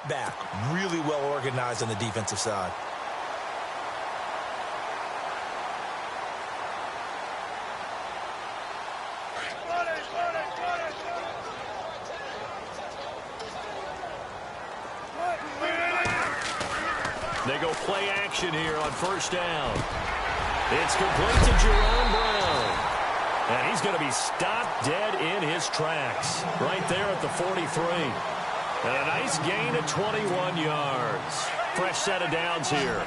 back. Really well organized on the defensive side. They go play action here on first down. It's complete to Jerome Brown. And he's going to be stopped dead in his tracks. Right there at the 43. And a nice gain of 21 yards. Fresh set of downs here.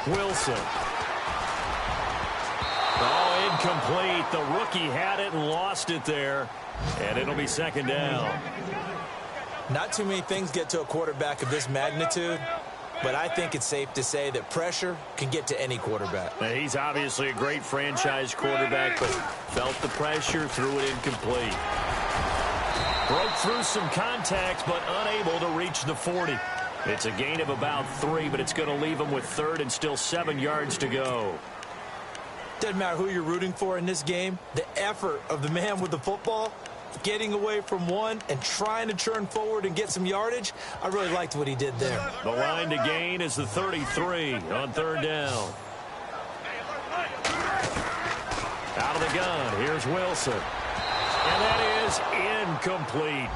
Wilson. Oh, incomplete. The rookie had it and lost it there. And it'll be second down. Not too many things get to a quarterback of this magnitude, but I think it's safe to say that pressure can get to any quarterback. Now, he's obviously a great franchise quarterback, but felt the pressure, threw it incomplete. Broke through some contact, but unable to reach the 40. It's a gain of about 3, but it's going to leave him with third and still 7 yards to go. Doesn't matter who you're rooting for in this game. The effort of the man with the football, getting away from one and trying to turn forward and get some yardage, I really liked what he did there. The line to gain is the 33 on third down. Out of the gun, here's Wilson. And that is incomplete.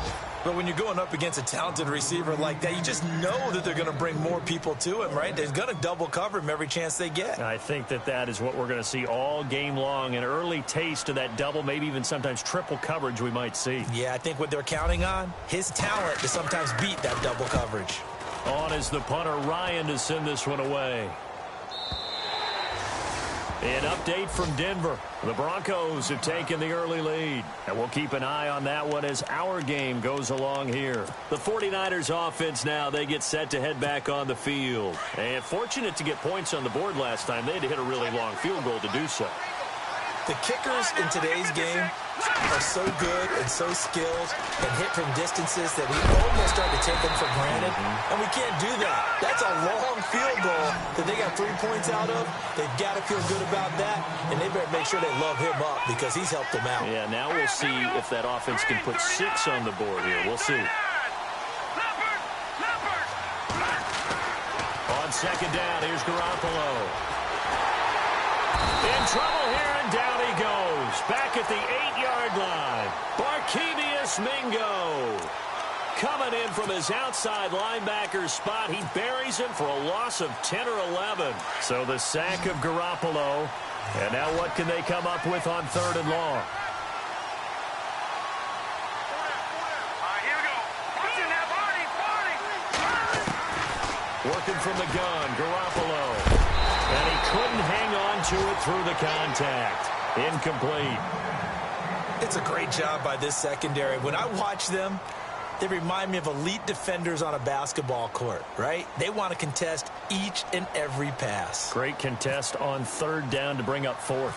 But when you're going up against a talented receiver like that, you just know that they're going to bring more people to him, right? They're going to double cover him every chance they get. I think that is what we're going to see all game long. An early taste of that double, maybe even sometimes triple coverage we might see. Yeah, I think what they're counting on, his talent to sometimes beat that double coverage. On is the punter, Ryan, to send this one away. An update from Denver. The Broncos have taken the early lead. And we'll keep an eye on that one as our game goes along here. The 49ers offense now, they get set to head back on the field. And fortunate to get points on the board last time. They had to hit a really long field goal to do so. The kickers in today's game are so good and so skilled and hit from distances that we almost start to take them for granted. And we can't do that. That's a long field goal that they got 3 points out of. They've got to feel good about that, and they better make sure they love him up because he's helped them out. Yeah, now we'll see if that offense can put 6 on the board here. We'll see. On second down, here's Garoppolo. In trouble here, and down he goes. Back at the 8-yard line. Barkevious Mingo. Coming in from his outside linebacker spot. He buries him for a loss of 10 or 11. So the sack of Garoppolo. And now what can they come up with on third and long? Working from the gun, Garoppolo. And he couldn't hang on to it through the contact. Incomplete. It's a great job by this secondary. When I watch them, they remind me of elite defenders on a basketball court, right? They want to contest each and every pass. Great contest on third down to bring up fourth.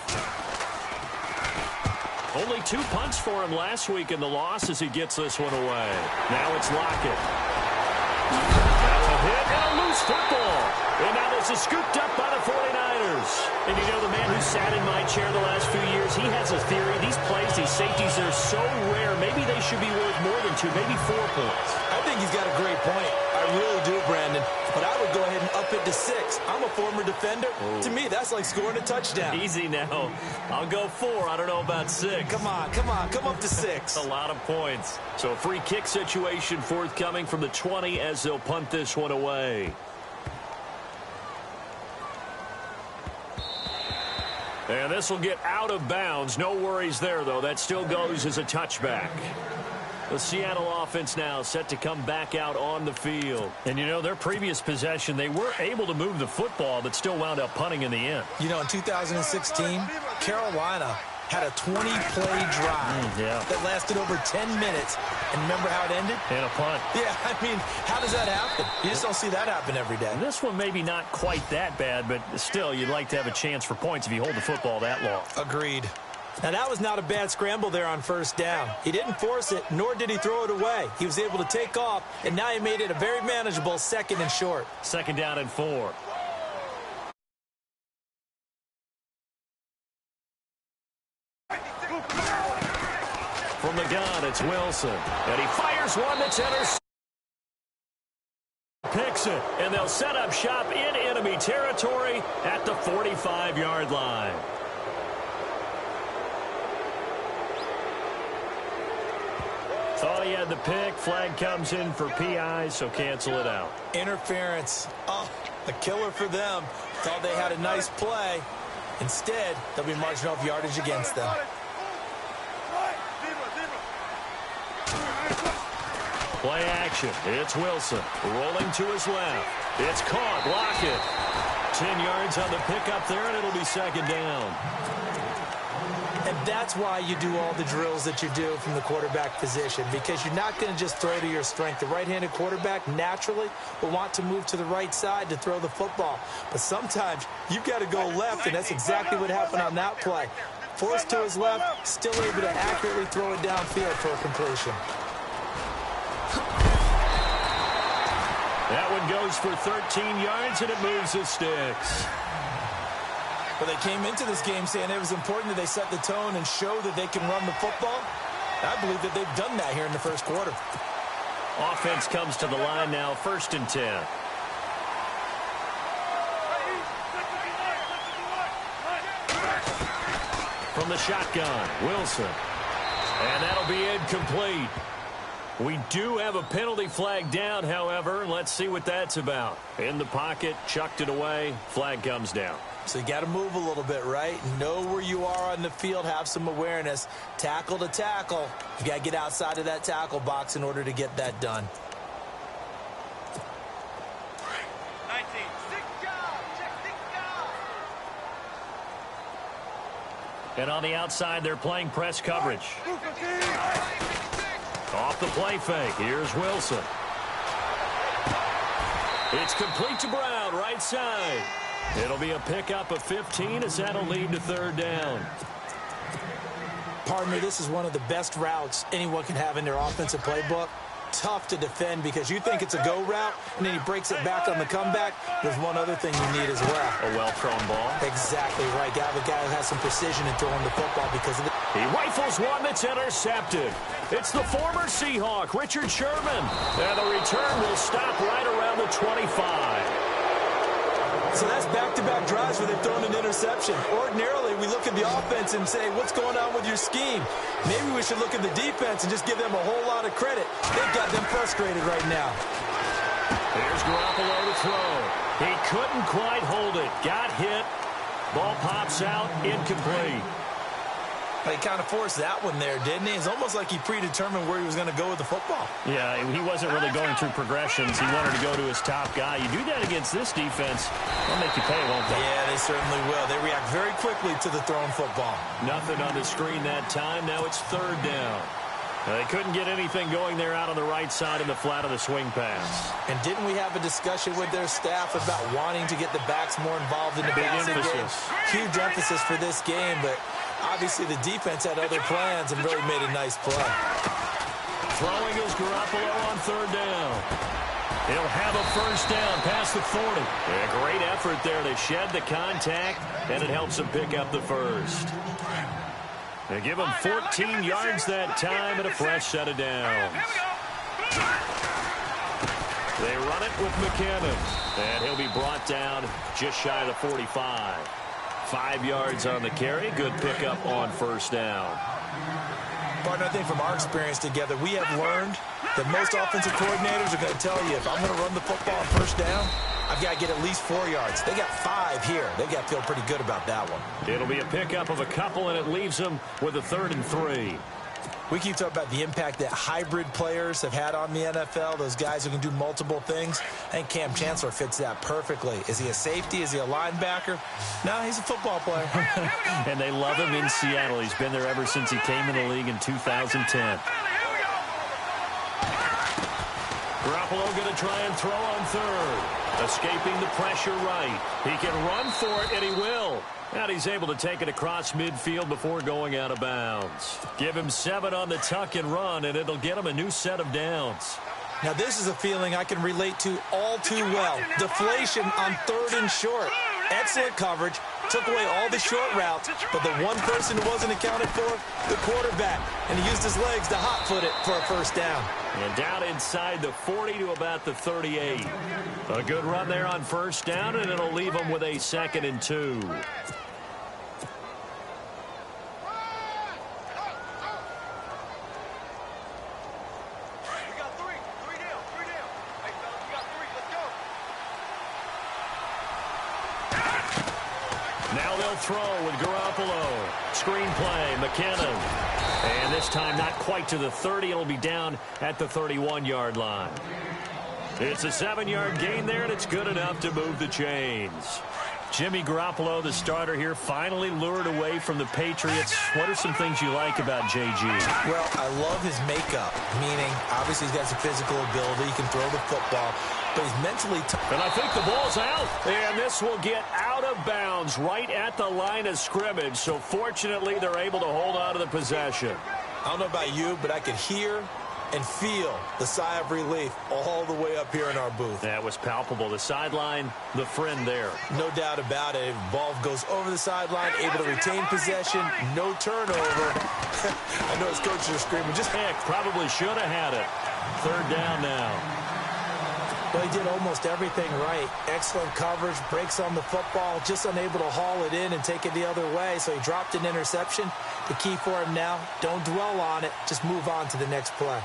Only 2 punts for him last week in the loss as he gets this one away. Now it's Lockett. Now a hit and a loose football. And now this is scooped up by the 49ers. And you know, the man who sat in my chair the last few years, he has a theory. These plays, these safeties, they're so rare. Maybe they should be worth more than 2, maybe 4 points. I think he's got a great point. I really do, Brandon. But I would go ahead and up it to 6. I'm a former defender. Ooh. To me, that's like scoring a touchdown. Easy now. I'll go 4. I don't know about 6. Come on. Come up to 6. A lot of points. So a free kick situation forthcoming from the 20 as they'll punt this one away. And this will get out of bounds. No worries there, though. That still goes as a touchback. The Seattle offense now set to come back out on the field. And, you know, their previous possession, they were able to move the football, but still wound up punting in the end. You know, in 2016, Carolina had a 20-play drive that lasted over 10 minutes. And remember how it ended? And a punt. Yeah, I mean, how does that happen? You just don't see that happen every day. And this one maybe not quite that bad, but still, you'd like to have a chance for points if you hold the football that long. Agreed. Now, that was not a bad scramble there on first down. He didn't force it, nor did he throw it away. He was able to take off, and now he made it a very manageable 2nd and short. 2nd down and 4. From the gun, it's Wilson. And he fires one that's intercepted. Picks it, and they'll set up shop in enemy territory at the 45-yard line. Thought he had the pick. Flag comes in for PI, so cancel it out. Interference. Oh, a killer for them. Thought they had a nice play. Instead, they'll be marching off yardage against them. Play action. It's Wilson. Rolling to his left. It's caught. Lockett. 10 yards on the pickup there, and it'll be 2nd down. And that's why you do all the drills that you do from the quarterback position, because you're not going to just throw to your strength. The right-handed quarterback naturally will want to move to the right side to throw the football. But sometimes you've got to go left, and that's exactly what happened on that play. Forced to his left, still able to accurately throw it downfield for a completion. That one goes for 13 yards, and it moves the sticks. Well, they came into this game saying it was important that they set the tone and show that they can run the football. I believe that they've done that here in the first quarter. Offense comes to the line now, 1st and 10. From the shotgun, Wilson. And that'll be incomplete. We do have a penalty flag down, however. Let's see what that's about. In the pocket, chucked it away, flag comes down. So you got to move a little bit, right? Know where you are on the field, have some awareness. Tackle to tackle. You got to get outside of that tackle box in order to get that done. 19, 6 job, check 6 job. And on the outside, they're playing press coverage. Off the play fake. Here's Wilson. It's complete to Brown, right side. It'll be a pickup of 15 as that'll lead to 3rd down. Partner, this is one of the best routes anyone can have in their offensive playbook. Tough to defend because you think it's a go route, and then he breaks it back on the comeback. There's one other thing you need as well. A well-thrown ball. Exactly right. Got the guy who has some precision in throwing the football because of it. He rifles one that's intercepted. It's the former Seahawk, Richard Sherman. And the return will stop right around the 25. So that's back-to-back drives where they've thrown an interception. Ordinarily, we look at the offense and say, what's going on with your scheme? Maybe we should look at the defense and just give them a whole lot of credit. They've got them frustrated right now. Here's Garoppolo to throw. He couldn't quite hold it. Got hit. Ball pops out. Incomplete. He kind of forced that one there, didn't he? It's almost like he predetermined where he was going to go with the football. Yeah, he wasn't really going through progressions. He wanted to go to his top guy. You do that against this defense, they'll make you pay, won't they? Yeah, they certainly will. They react very quickly to the thrown football. Nothing on the screen that time. Now it's 3rd down. They couldn't get anything going there out on the right side in the flat of the swing pass. And didn't we have a discussion with their staff about wanting to get the backs more involved in the passing game? Huge emphasis for this game, but obviously the defense had other plans and really made a nice play. Throwing is Garoppolo on 3rd down. He'll have a 1st down past the 40. A great effort there to shed the contact, and it helps him pick up the 1st. They give him 14 yards that time and a fresh set of downs. They run it with McKinnon, and he'll be brought down just shy of the 45. 5 yards on the carry. Good pickup on 1st down. Partner, I think from our experience together, we have learned that most offensive coordinators are going to tell you, if I'm going to run the football on 1st down, I've got to get at least 4 yards. They got 5 here. They've got to feel pretty good about that one. It'll be a pickup of a couple, and it leaves them with a 3rd and 3. We keep talking about the impact that hybrid players have had on the NFL, those guys who can do multiple things. I think Cam Chancellor fits that perfectly. Is he a safety? Is he a linebacker? No, he's a football player. And they love him in Seattle. He's been there ever since he came in the league in 2010. Garoppolo going to try and throw on third. Escaping the pressure right. He can run for it, and he will. And he's able to take it across midfield before going out of bounds. Give him 7 on the tuck and run, and it'll get him a new set of downs. Now, this is a feeling I can relate to all too well. Deflation on 3rd and short. Excellent coverage. Took away all the short routes, but the one person who wasn't accounted for, the quarterback. And he used his legs to hot-foot it for a first down. And down inside the 40 to about the 38. A good run there on first down, and it'll leave him with a 2nd and 2. Now they'll throw with Garoppolo. Screen play, McKinnon. And this time not quite to the 30. It'll be down at the 31-yard line. It's a 7-yard gain there, and it's good enough to move the chains. Jimmy Garoppolo, the starter here, finally lured away from the Patriots. What are some things you like about J.G.? Well, I love his makeup, meaning obviously he's got some physical ability. He can throw the football, but he's mentally tough. And I think the ball's out. And this will get out of bounds right at the line of scrimmage. So fortunately, they're able to hold on to the possession. I don't know about you, but I could hear and feel the sigh of relief all the way up here in our booth. That was palpable. The sideline, the friend there. No doubt about it. Ball goes over the sideline, able to retain possession, no turnover. I know his coaches are screaming. Just heck, probably should have had it. 3rd down now. Well, he did almost everything right. Excellent coverage, breaks on the football, just unable to haul it in and take it the other way. So he dropped an interception. The key for him now, don't dwell on it. Just move on to the next play.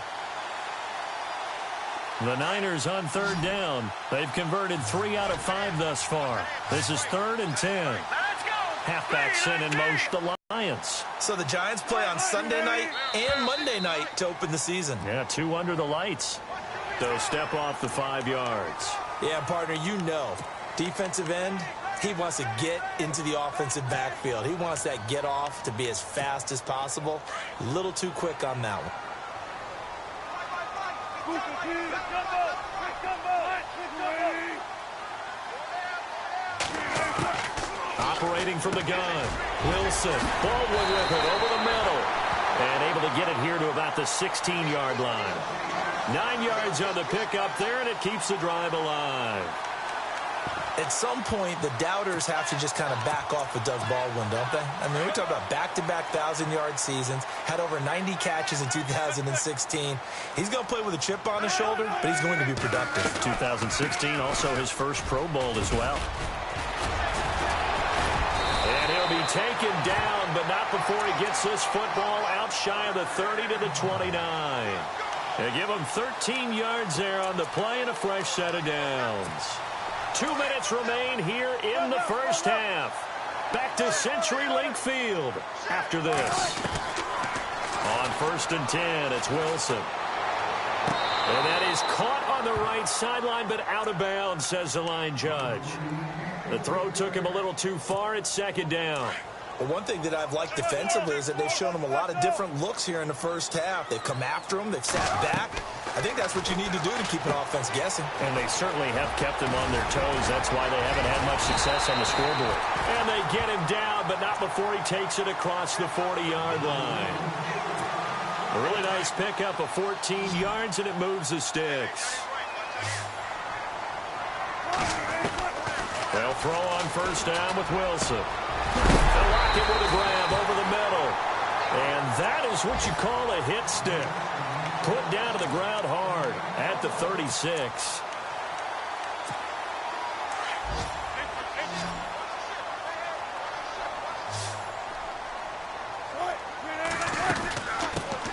The Niners on 3rd down. They've converted 3 out of 5 thus far. This is 3rd and 10. Halfback sent in motion to Lions. So the Giants play on Sunday night and Monday night to open the season. Yeah, 2 under the lights. They'll step off the 5 yards. Yeah, partner, you know, defensive end, he wants to get into the offensive backfield. He wants that get off to be as fast as possible. A little too quick on that one. Operating from the gun. Wilson. Baldwin with it over the middle. And able to get it here to about the 16-yard line. 9 yards on the pickup there, and it keeps the drive alive. At some point, the doubters have to just kind of back off with Doug Baldwin, don't they? I mean, we're talking about back-to-back 1,000-yard seasons, had over 90 catches in 2016. He's going to play with a chip on his shoulder, but he's going to be productive. 2016, also his first Pro Bowl as well. And he'll be taken down, but not before he gets this football out shy of the 30 to the 29. They give him 13 yards there on the play and a fresh set of downs. 2 minutes remain here in the first half. Back to CenturyLink Field after this. On 1st and 10, it's Wilson. And that is caught on the right sideline, but out of bounds, says the line judge. The throw took him a little too far. It's 2nd down. Well, one thing that I've liked defensively is that they've shown him a lot of different looks here in the first half. They've come after him. They've sat back. I think that's what you need to do to keep an offense guessing. And they certainly have kept them on their toes. That's why they haven't had much success on the scoreboard. And they get him down, but not before he takes it across the 40-yard line. A really nice pickup of 14 yards, and it moves the sticks. They'll throw on first down with Wilson. They'll lock it with a grab over the middle. And that is what you call a hit stick. Put down to the ground hard at the 36.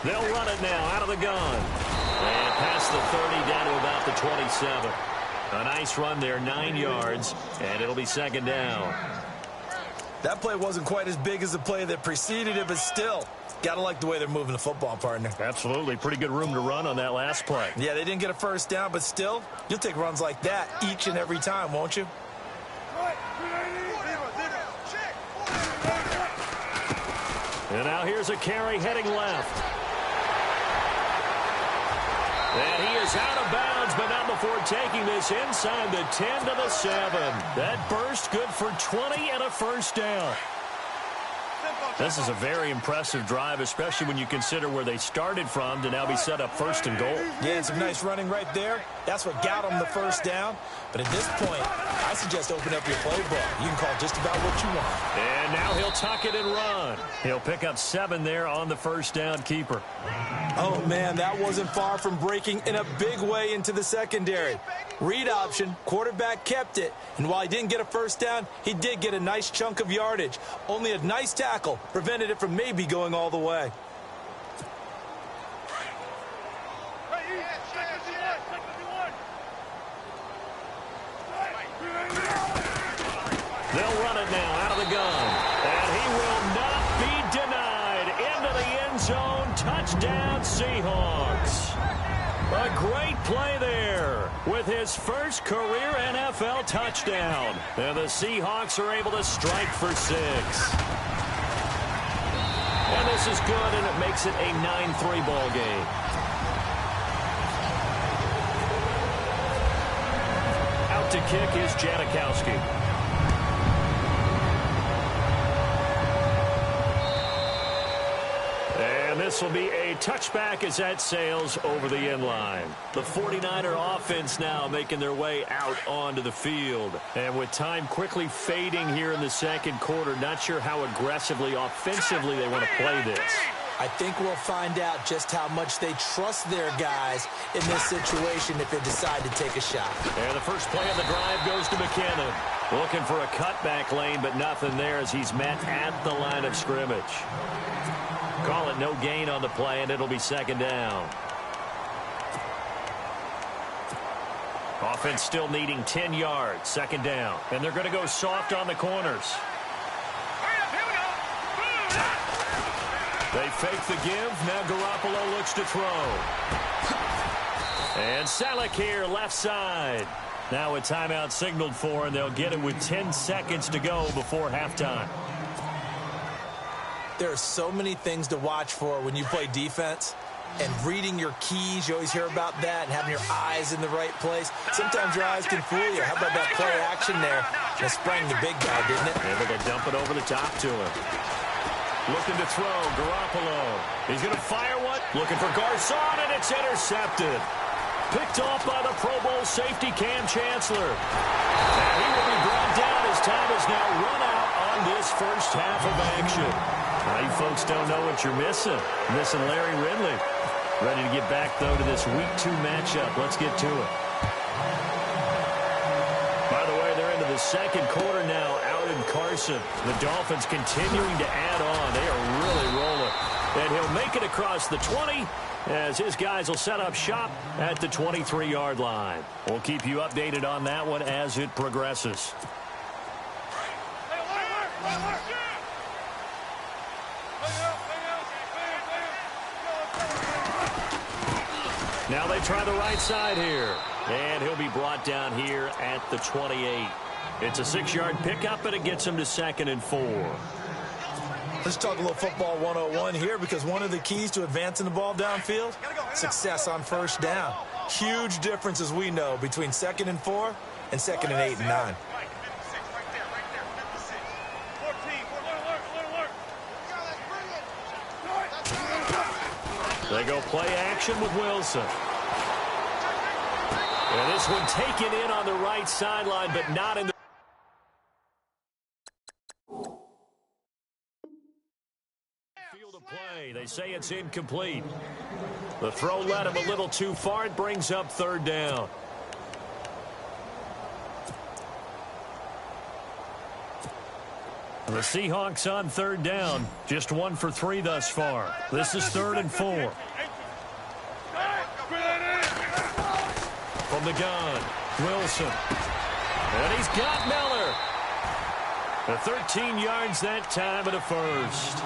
They'll run it now out of the gun. And past the 30 down to about the 27. A nice run there, 9 yards, and it'll be 2nd down. That play wasn't quite as big as the play that preceded it, but still, got to like the way they're moving the football, partner. Absolutely. Pretty good room to run on that last play. Yeah, they didn't get a first down, but still, you'll take runs like that each and every time, won't you? And now here's a carry heading left. And he is out of bounds Jones, but not before taking this inside the 10 to the 7. That burst good for 20 and a first down. This is a very impressive drive, especially when you consider where they started from to now be set up first and goal. Yeah, and some nice running right there. That's what got them the first down. But at this point, I suggest open up your playbook. You can call just about what you want. And now he'll tuck it and run. He'll pick up 7 there on the first down keeper. Oh, man, that wasn't far from breaking in a big way into the secondary. Read option, quarterback kept it, and while he didn't get a first down, he did get a nice chunk of yardage. Only a nice tackle prevented it from maybe going all the way. They'll run it now out of the gun, and he will not be denied. Into the end zone, touchdown Seahawks. A great play there with his first career NFL touchdown. And the Seahawks are able to strike for 6. And this is good, and it makes it a 9-3 ball game. Out to kick is Janikowski. And this will be a touchback as that sails over the end line. The 49er offense now making their way out onto the field. And with time quickly fading here in the second quarter, not sure how aggressively, offensively they want to play this. I think we'll find out just how much they trust their guys in this situation if they decide to take a shot. And the first play of the drive goes to McKinnon. Looking for a cutback lane, but nothing there as he's met at the line of scrimmage. Call it no gain on the play, and it'll be second down. Offense still needing 10 yards, second down. And they're going to go soft on the corners. They fake the give. Now Garoppolo looks to throw. And Salek here, left side. Now a timeout signaled for, and they'll get it with 10 seconds to go before halftime. There are so many things to watch for when you play defense. And reading your keys, you always hear about that, and having your eyes in the right place. Sometimes your eyes can fool you. How about that play action there? That sprang the big guy, didn't it? Able to dump it over the top to him. Looking to throw, Garoppolo. He's going to fire one. Looking for Garcon, and it's intercepted. Picked off by the Pro Bowl safety Cam Chancellor. And he will be brought down as time is now run out on this first half of action. Now, you folks don't know what you're missing. Missing Larry Ridley. Ready to get back, though, to this Week 2 matchup. Let's get to it. By the way, they're into the second quarter now out in Carson. The Dolphins continuing to add on. They are really rolling. And he'll make it across the 20 as his guys will set up shop at the 23-yard line. We'll keep you updated on that one as it progresses. Now they try the right side here. And he'll be brought down here at the 28. It's a 6-yard pickup, and it gets him to 2nd and 4. Let's talk a little football 101 here, because one of the keys to advancing the ball downfield, success on first down. Huge difference, as we know, between 2nd and 4 and 2nd and 8 and 9. They go play action with Wilson. And this one taken in on the right sideline, but not in the field of play. They say it's incomplete. The throw led him a little too far. It brings up 3rd down. The Seahawks on 3rd down. Just 1 for 3 thus far. This is 3rd and 4. From the gun, Wilson. And he's got Miller. The 13 yards that time, and a first.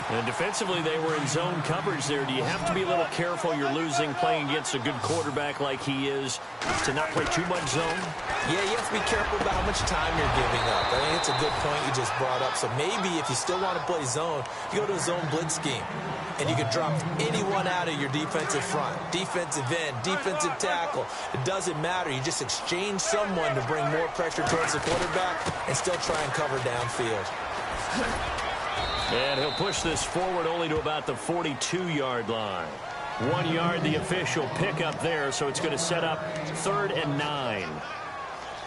And defensively, they were in zone coverage there. Do you have to be a little careful? You're losing, playing against a good quarterback like he is, to not play too much zone? Yeah, you have to be careful about how much time you're giving up. I think it's a good point you just brought up. So maybe if you still want to play zone, you go to a zone blitz scheme. And you can drop anyone out of your defensive front, defensive end, defensive tackle. It doesn't matter. You just exchange someone to bring more pressure towards the quarterback and still try and cover downfield. And he'll push this forward only to about the 42-yard line. 1 yard, the official pickup there, so it's going to set up 3rd and 9.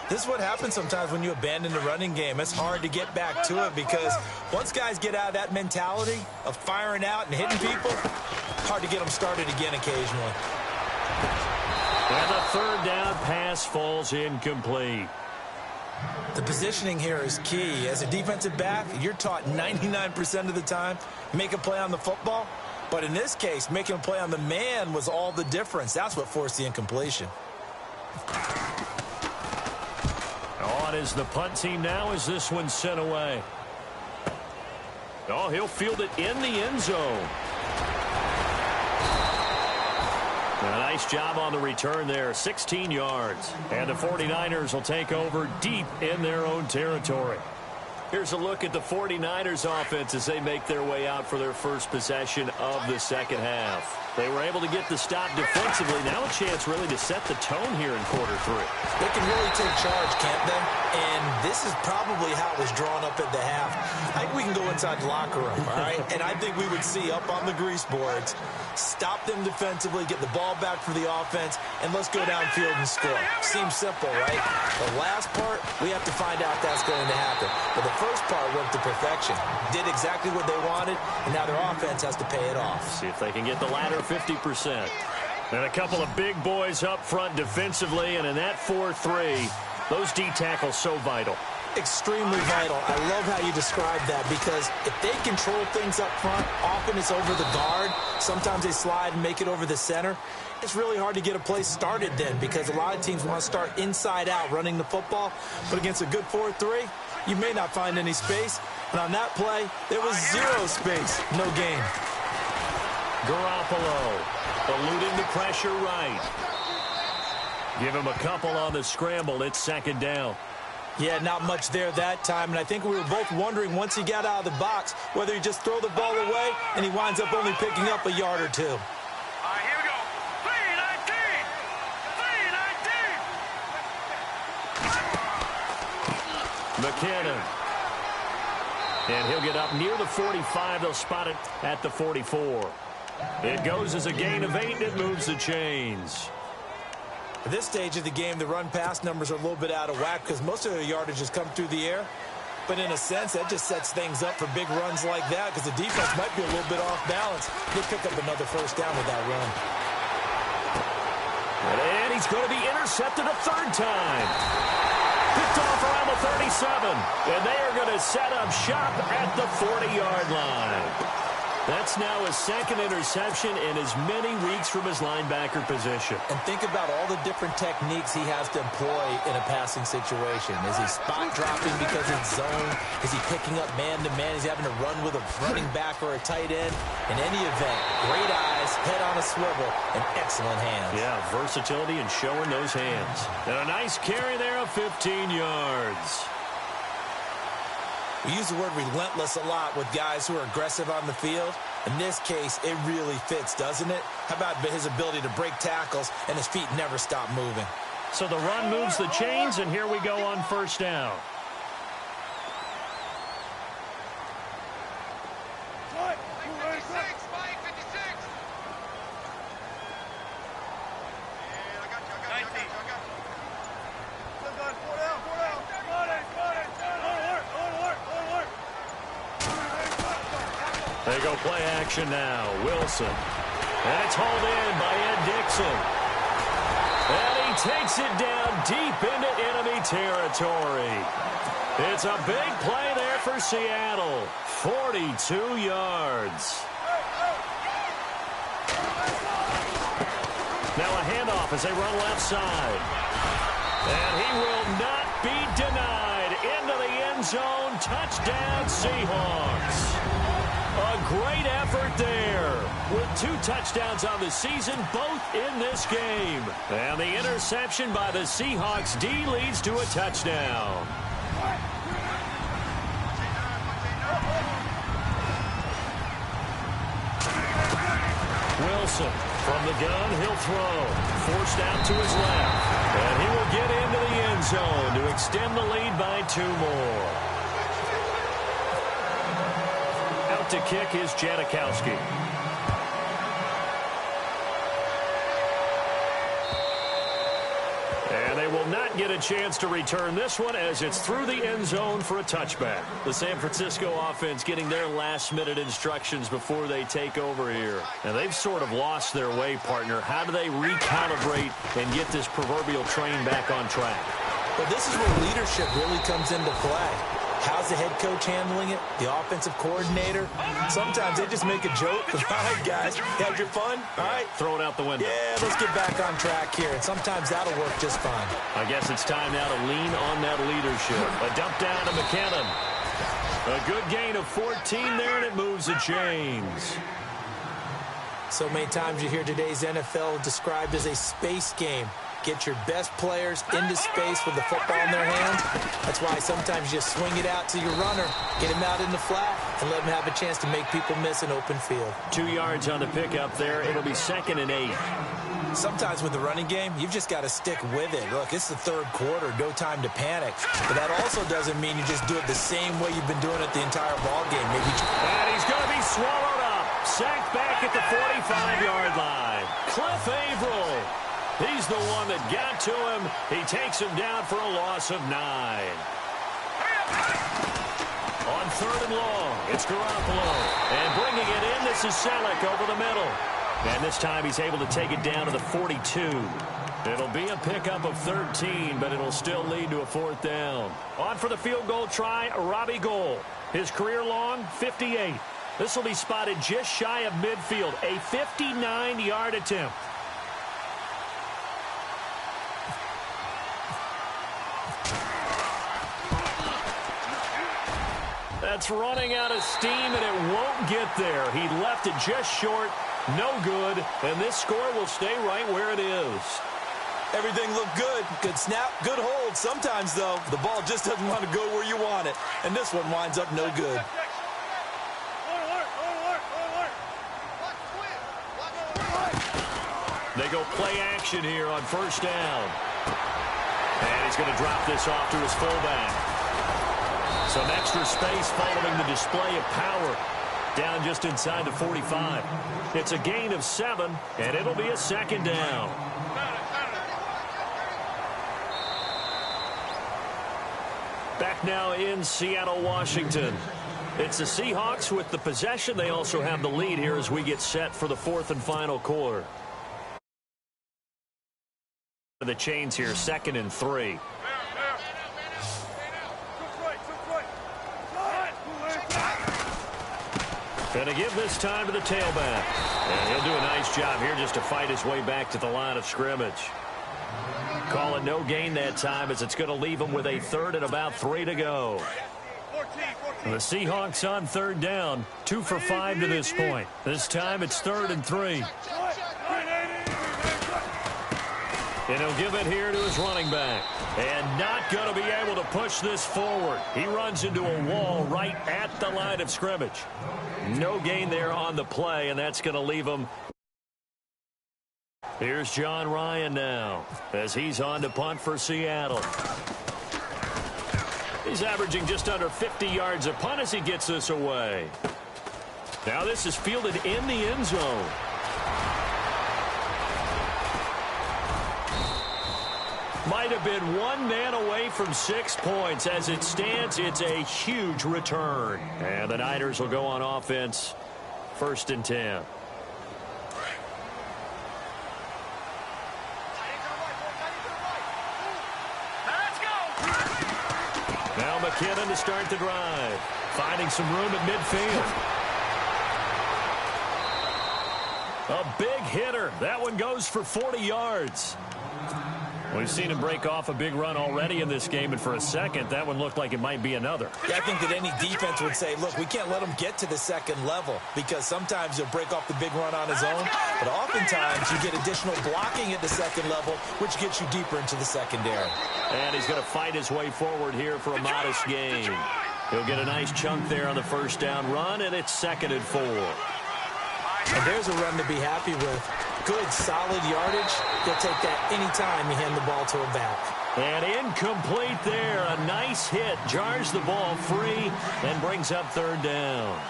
This is what happens sometimes when you abandon the running game. It's hard to get back to it because once guys get out of that mentality of firing out and hitting people, hard to get them started again occasionally. And the 3rd down pass falls incomplete. The positioning here is key. As a defensive back, you're taught 99% of the time, make a play on the football. But in this case, making a play on the man was all the difference. That's what forced the incompletion. On is the punt team now as this one's sent away. Oh, he'll field it in the end zone. A nice job on the return there, 16 yards. And the 49ers will take over deep in their own territory. Here's a look at the 49ers offense as they make their way out for their first possession of the second half. They were able to get the stop defensively. Now a chance really to set the tone here in quarter 3. They can really take charge, can't they? And this is probably how it was drawn up at the half. I think we can go inside the locker room, all right? And I think we would see up on the grease boards, stop them defensively, get the ball back for the offense, and let's go downfield and score. Seems simple, right? The last part, we have to find out that's going to happen. But the first part worked to perfection. Did exactly what they wanted, and now their offense has to pay it off. See if they can get the latter 50%. And a couple of big boys up front defensively, and in that 4-3, those D tackles so vital. Extremely vital. I love how you describe that because if they control things up front, often it's over the guard. Sometimes they slide and make it over the center. It's really hard to get a play started then because a lot of teams want to start inside out running the football. But against a good 4-3, you may not find any space. And on that play, there was zero space. No gain. Garoppolo eluding the pressure right. Give him a couple on the scramble. It's 2nd down. Yeah, not much there that time, and I think we were both wondering once he got out of the box whether he just throw the ball away and he winds up only picking up a yard or 2. All right, here we go. 3-19. 3-19. McKinnon. And he'll get up near the 45. They'll spot it at the 44. It goes as a gain of 8, and it moves the chains. At this stage of the game, the run-pass numbers are a little bit out of whack because most of their yardage has come through the air. But in a sense, that just sets things up for big runs like that because the defense might be a little bit off balance. They'll pick up another 1st down with that run. And he's going to be intercepted a 3rd time. Picked off around the 37. And they are going to set up shop at the 40-yard line. That's now his 2nd interception in as many weeks from his linebacker position. And think about all the different techniques he has to employ in a passing situation. Is he spot dropping because it's zone? Is he picking up man-to-man? Is he having to run with a running back or a tight end? In any event, great eyes, head on a swivel, and excellent hands. Yeah, versatility and showing those hands. And a nice carry there of 15 yards. We use the word relentless a lot with guys who are aggressive on the field. In this case, it really fits, doesn't it? How about his ability to break tackles and his feet never stop moving? So the run moves the chains, and here we go on 1st down. They go play action now. Wilson. And it's hauled in by Ed Dixon. And he takes it down deep into enemy territory. It's a big play there for Seattle. 42 yards. Now a handoff as they run left side. And he will not be denied. Into the end zone. Touchdown, Seahawks. A great effort there with 2 touchdowns on the season, both in this game. And the interception by the Seahawks D leads to a touchdown. Wilson from the gun, he'll throw. Forced out to his left. And he will get into the end zone to extend the lead by 2 more. Out to kick is Janikowski. And they will not get a chance to return this one as it's through the end zone for a touchback. The San Francisco offense getting their last-minute instructions before they take over here. And they've sort of lost their way, partner. How do they recalibrate and get this proverbial train back on track? Well, this is where leadership really comes into play. How's the head coach handling it? The offensive coordinator? Sometimes they just make a joke. All right, guys, had your fun? All right. Throw it out the window. Yeah, let's get back on track here. And sometimes that'll work just fine. I guess it's time now to lean on that leadership. A dump down to McKinnon. A good gain of 14 there, and it moves the chains. So many times you hear today's NFL described as a space game. Get your best players into space with the football in their hands. That's why sometimes you just swing it out to your runner, get him out in the flat, and let him have a chance to make people miss an open field. 2 yards on the pickup there. It'll be 2nd and 8. Sometimes with the running game, you've just got to stick with it. Look, it's the 3rd quarter, no time to panic. But that also doesn't mean you just do it the same way you've been doing it the entire ball game. And he's going to be swallowed up. Sacked back at the 45-yard line. Cliff Averill. He's the one that got to him. He takes him down for a loss of 9. On 3rd and long, it's Garoppolo. And bringing it in, this is Selleck over the middle. And this time he's able to take it down to the 42. It'll be a pickup of 13, but it'll still lead to a 4th down. On for the field goal try, Robbie Gould. His career long, 58. This will be spotted just shy of midfield. A 59-yard attempt. That's running out of steam, and it won't get there. He left it just short, no good, and this score will stay right where it is. Everything looked good. Good snap, good hold. Sometimes, though, the ball just doesn't want to go where you want it, and this one winds up no good. They go play action here on 1st down. And he's going to drop this off to his fullback. Some extra space following the display of power. Down just inside the 45. It's a gain of 7, and it'll be a 2nd down. Back now in Seattle, Washington. It's the Seahawks with the possession. They also have the lead here as we get set for the 4th and final quarter. The chains here, 2nd and 3. Gonna give this time to the tailback. And he'll do a nice job here just to fight his way back to the line of scrimmage. Call it no gain that time as it's going to leave him with a 3rd and about 3 to go. The Seahawks on 3rd down, 2 for 5 to this point. This time it's 3rd and 3. And he'll give it here to his running back. And not going to be able to push this forward. He runs into a wall right at the line of scrimmage. No gain there on the play, and that's going to leave him. Here's John Ryan now as he's on to punt for Seattle. He's averaging just under 50 yards a punt as he gets this away. Now this is fielded in the end zone. Might have been one man away from 6 points. As it stands, it's a huge return. And the Niners will go on offense. 1st and 10. Now McKinnon to start the drive. Finding some room at midfield. A big hitter. That one goes for 40 yards. We've seen him break off a big run already in this game, and for a second, that one looked like it might be another. Yeah, I think that any defense would say, look, we can't let him get to the second level because sometimes he'll break off the big run on his own, but oftentimes you get additional blocking at the second level, which gets you deeper into the secondary. And he's going to fight his way forward here for a modest gain. He'll get a nice chunk there on the first down run, and it's 2nd and 4. And there's a run to be happy with. Good, solid yardage. He'll take that anytime you hand the ball to him back. And incomplete there. A nice hit. Jars the ball free and brings up 3rd down.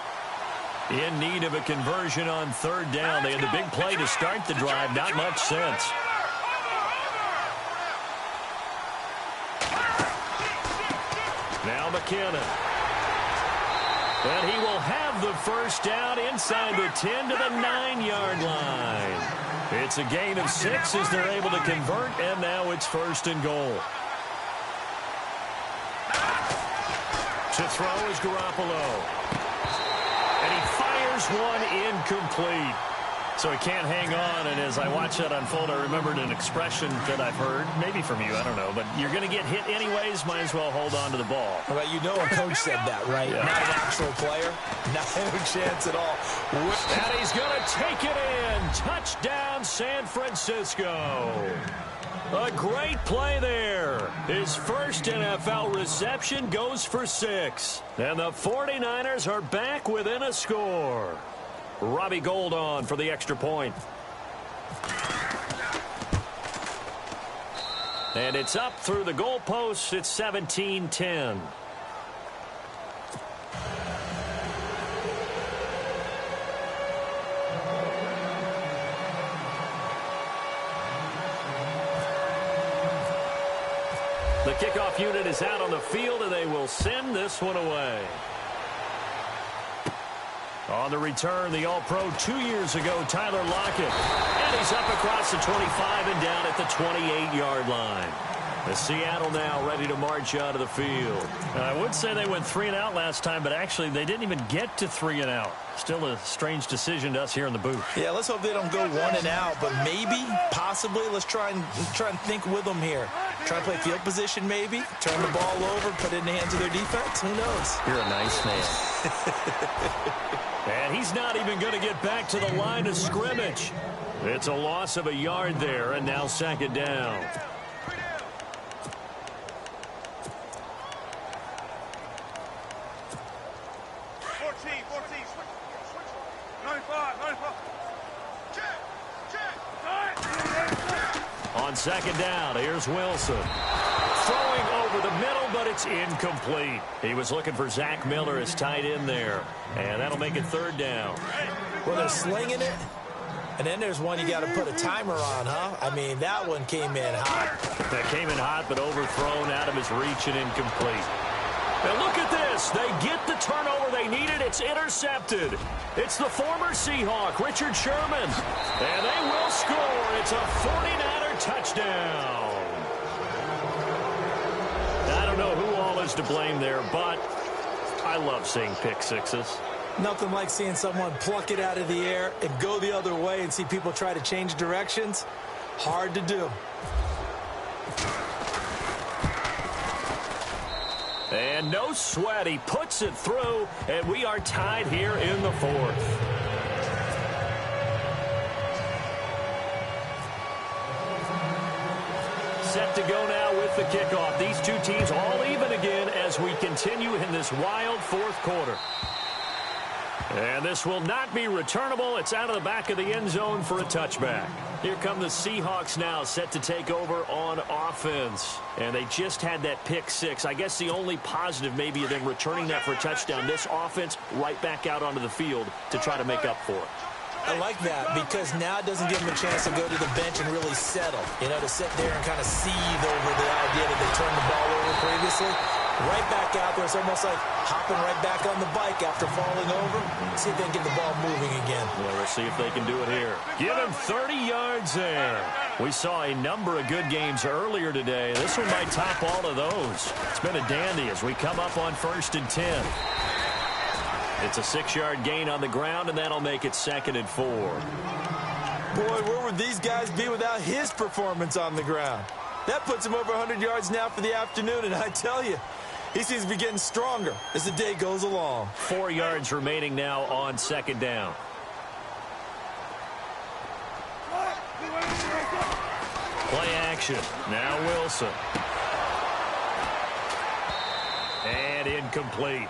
In need of a conversion on 3rd down. They had the big play to start the drive. Not much sense. Now McKinnon. And he will have the first down inside the 10 to the 9-yard line. It's a gain of 6 as they're able to convert, and now it's 1st and goal. To throw is Garoppolo. And he fires one incomplete. So he can't hang on, and as I watch that unfold, I remembered an expression that I've heard, maybe from you, I don't know, but you're going to get hit anyways, might as well hold on to the ball. Well, you know a coach said that, right? Yeah. Not an actual player. Not a chance at all. And he's going to take it in. Touchdown, San Francisco. A great play there. His first NFL reception goes for 6. And the 49ers are back within a score. Robbie Gould on for the extra point. And it's up through the goalposts. It's 17-10. The kickoff unit is out on the field, and they will send this one away. On the return, the All-Pro 2 years ago, Tyler Lockett. And he's up across the 25 and down at the 28-yard line. The Seattle now ready to march out of the field. I would say they went 3 and out last time, but actually they didn't even get to 3 and out. Still a strange decision to us here in the booth. Yeah, let's hope they don't go 1 and out, but maybe, possibly, let's try and think with them here. Try to play field position maybe, turn the ball over, put it in the hands of their defense. Who knows? You're a nice man. And he's not even going to get back to the line of scrimmage. It's a loss of a yard there, and now 2nd down. On 2nd down, here's Wilson. Throwing over the middle, but it's incomplete. He was looking for Zach Miller as tight end there. And that'll make it 3rd down. Well, they're slinging it. And then there's one you got to put a timer on, huh? I mean, that one came in hot. That came in hot, but overthrown out of his reach and incomplete. Now look at this. They get the turnover they needed. It's intercepted. It's the former Seahawk, Richard Sherman. And they will score. It's a 49er touchdown. I don't know who all is to blame there, but I love seeing pick sixes. Nothing like seeing someone pluck it out of the air and go the other way and see people try to change directions. Hard to do. And no sweat. He puts it through, and we are tied here in the 4th. Set to go now with the kickoff. These two teams all even again as we continue in this wild 4th quarter. And this will not be returnable. It's out of the back of the end zone for a touchback. Here come the Seahawks now, set to take over on offense. And they just had that pick 6. I guess the only positive maybe of them returning that for a touchdown. This offense right back out onto the field to try to make up for it. I like that because now it doesn't give them a chance to go to the bench and really settle. You know, to sit there and kind of seethe over the idea that they turned the ball over previously. Right back out there. It's almost like hopping right back on the bike after falling over. See if they can get the ball moving again. Well, let's see if they can do it here. Give him 30 yards there. We saw a number of good games earlier today. This one might top all of those. It's been a dandy as we come up on 1st and 10. It's a 6-yard gain on the ground, and that'll make it 2nd and 4. Boy, where would these guys be without his performance on the ground? That puts him over 100 yards now for the afternoon, and I tell you, he seems to be getting stronger as the day goes along. 4 yards remaining now on second down. Play action. Now Wilson. And incomplete.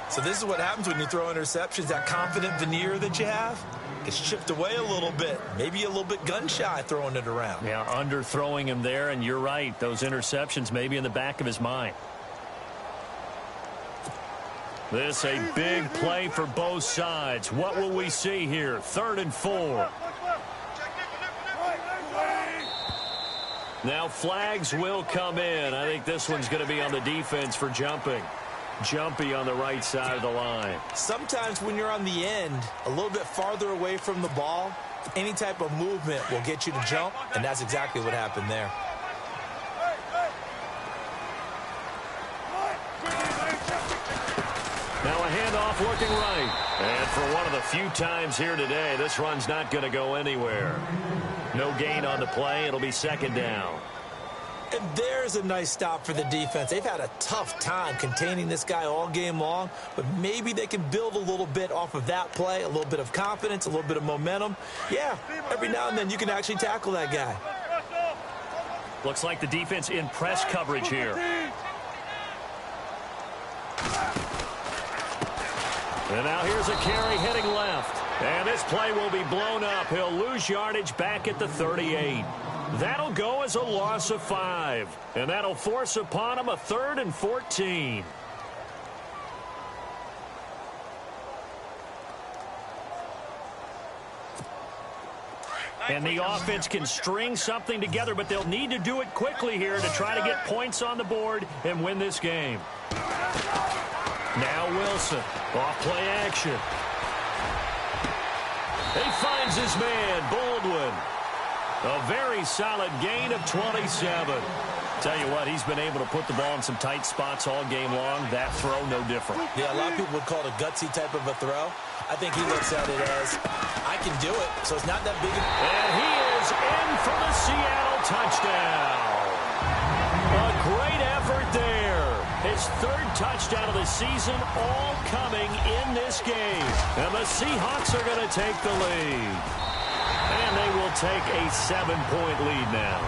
So this is what happens when you throw interceptions. That confident veneer that you have gets chipped away a little bit. Maybe a little bit gun-shy throwing it around. Yeah, underthrowing him there, and you're right. Those interceptions may be in the back of his mind. This a big play for both sides. What will we see here? 3rd and 4. Now flags will come in. I think this one's going to be on the defense for jumping. Jumpy on the right side of the line. Sometimes when you're on the end, a little bit farther away from the ball, any type of movement will get you to jump, and that's exactly what happened there. Now a handoff looking right. And for one of the few times here today, this run's not going to go anywhere. No gain on the play. It'll be 2nd down. And there's a nice stop for the defense. They've had a tough time containing this guy all game long, but maybe they can build a little bit off of that play, a little bit of confidence, a little bit of momentum. Yeah, every now and then you can actually tackle that guy. Looks like the defense in press coverage here. And now here's a carry heading left. And this play will be blown up. He'll lose yardage back at the 38. That'll go as a loss of 5. And that'll force upon him a 3rd and 14. And the offense can string something together, but they'll need to do it quickly here to try to get points on the board and win this game. Now Wilson, off play action. He finds his man, Baldwin. A very solid gain of 27. Tell you what, he's been able to put the ball in some tight spots all game long. That throw, no different. Yeah, a lot of people would call it a gutsy type of a throw. I think he looks at it as, I can do it, so it's not that big. And he is in for the Seattle touchdown. A great effort there. His 3rd touchdown of the season, all coming in this game. And the Seahawks are going to take the lead. And they will take a 7-point lead now.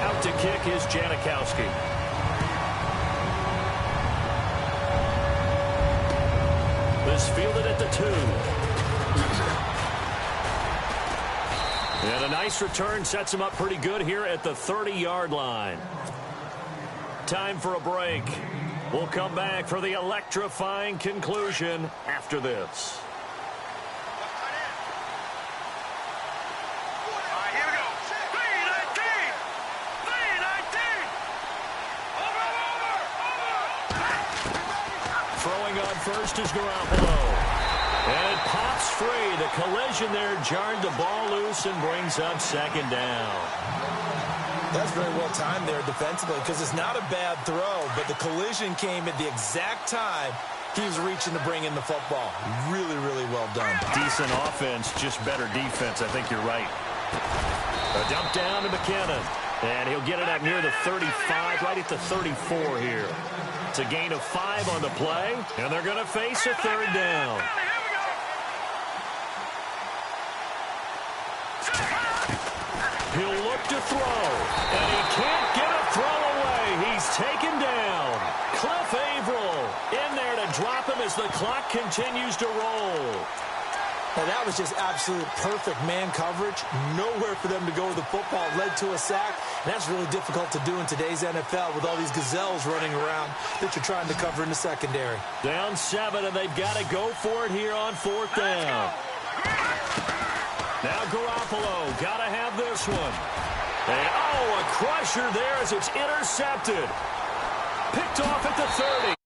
Out to kick is Janikowski. This fielded at the 2. And a nice return sets him up pretty good here at the 30-yard line. Time for a break. We'll come back for the electrifying conclusion after this. All right, here we go. 3-19. 3-19. Over. Throwing on first is Garoppolo. And it pops free. The collision there jarred the ball loose and brings up 2nd down. That's very well timed there defensively because it's not a bad throw, but the collision came at the exact time he was reaching to bring in the football. Really, really well done. Decent offense, just better defense. I think you're right. A dump down to McKinnon. And he'll get it up near the 35, right at the 34 here. It's a gain of 5 on the play, and they're going to face a 3rd down. He'll look to throw, and he can't get a throw away. He's taken down. Cliff Averill in there to drop him as the clock continues to roll. Now that was just absolute perfect man coverage. Nowhere for them to go with the football. Led to a sack, and that's really difficult to do in today's NFL with all these gazelles running around that you're trying to cover in the secondary. Down 7, and they've got to go for it here on 4th down. Now Garoppolo, got to have this one. And, a crusher there as it's intercepted. Picked off at the 30.